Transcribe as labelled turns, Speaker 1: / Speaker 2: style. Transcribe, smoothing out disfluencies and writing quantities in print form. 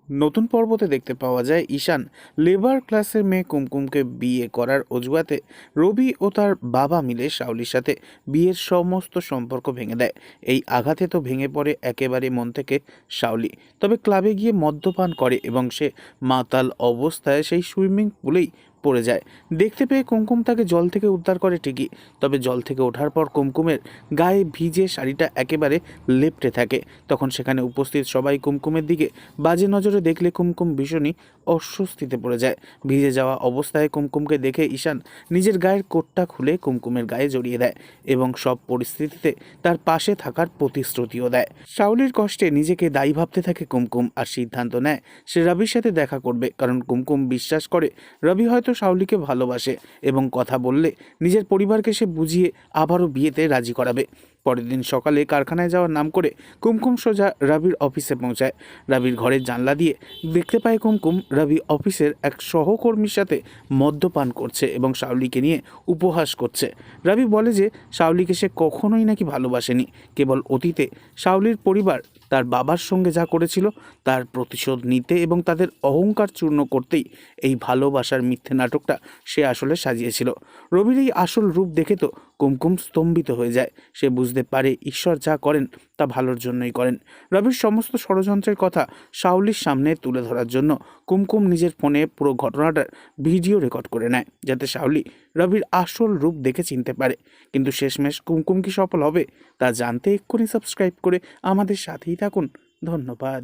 Speaker 1: নতুন পর্বতে দেখতে পাওয়া যায় ঈশান লেবার ক্লাসের মেয়ে কুমকুমকে বিয়ে করার অজুহাতে রবি ও তার বাবা মিলে শাওলির সাথে বিয়ের সমস্ত সম্পর্ক ভেঙে দেয়। এই আঘাতে তো ভেঙে পড়ে একেবারে মন থেকে শাওলি। তবে ক্লাবে গিয়ে মদ্যপান করে এবং সে মাতাল অবস্থায় সেই সুইমিং পুলেই পড়ে যায়। দেখতে পেয়ে কুমকুম তাকে জল থেকে উদ্ধার করে ঠিকই, তবে জল থেকে ওঠার পর কুমকুমের গায়ে ভিজে শাড়িটা একেবারে লেপ্টে থাকে। তখন সেখানে উপস্থিত সবাই কুমকুমের দিকে বাজে নজরে দেখলে কুমকুম ভীষণই অস্বস্তিতে পড়ে যায়। ভিজে যাওয়া অবস্থায় কুমকুমকে দেখে ঈশান নিজের গায়ের কোটটা খুলে কুমকুমের গায়ে জড়িয়ে দেয় এবং সব পরিস্থিতিতে তার পাশে থাকার প্রতিশ্রুতিও দেয়। শাওলির কষ্টে নিজেকে দায়ী ভাবতে থাকে কুমকুম আর সিদ্ধান্ত নেয় সে রবির সাথে দেখা করবে, কারণ কুমকুম বিশ্বাস করে রবি হয়তো শাওলিকে ভালোবাসে এবং কথা বললে নিজের পরিবারকে সে বুঝিয়ে আবারও বিয়েতে রাজি করাবে। পরের দিন সকালে কারখানায় যাওয়ার নাম করে কুমকুম সোজা রবির অফিসে পৌঁছায়। রবির ঘরের জানলা দিয়ে দেখতে পায় কুমকুম রবি অফিসের এক সহকর্মীর সাথে মদ্যপান করছে এবং শাওলিকে নিয়ে উপহাস করছে। রবি বলে যে শাওলিকে সে কখনোই নাকি ভালোবাসেনি, কেবল অতীতে শাওলির পরিবার তার বাবার সঙ্গে যা করেছিল তার প্রতিশোধ নিতে এবং তাদের অহংকার চূর্ণ করতেই এই ভালোবাসার মিথ্যে নাটকটা সে আসলে সাজিয়েছিল। রবির এই আসল রূপ দেখে তো কুমকুম স্তম্ভিত হয়ে যায়। সে বুঝতে পারে ঈশ্বর যা করেন তা ভালোর জন্যই করেন। রবির সমস্ত ষড়যন্ত্রের কথা শাওলির সামনে তুলে ধরার জন্য কুমকুম নিজের ফোনে পুরো ঘটনাটার ভিডিও রেকর্ড করে নেয়, যাতে শাওলি রবির আসল রূপ দেখে চিনতে পারে। কিন্তু শেষমেশ কুমকুম কি সফল হবে তা জানতে এক্ষুনি সাবস্ক্রাইব করে আমাদের সাথেই থাকুন। ধন্যবাদ।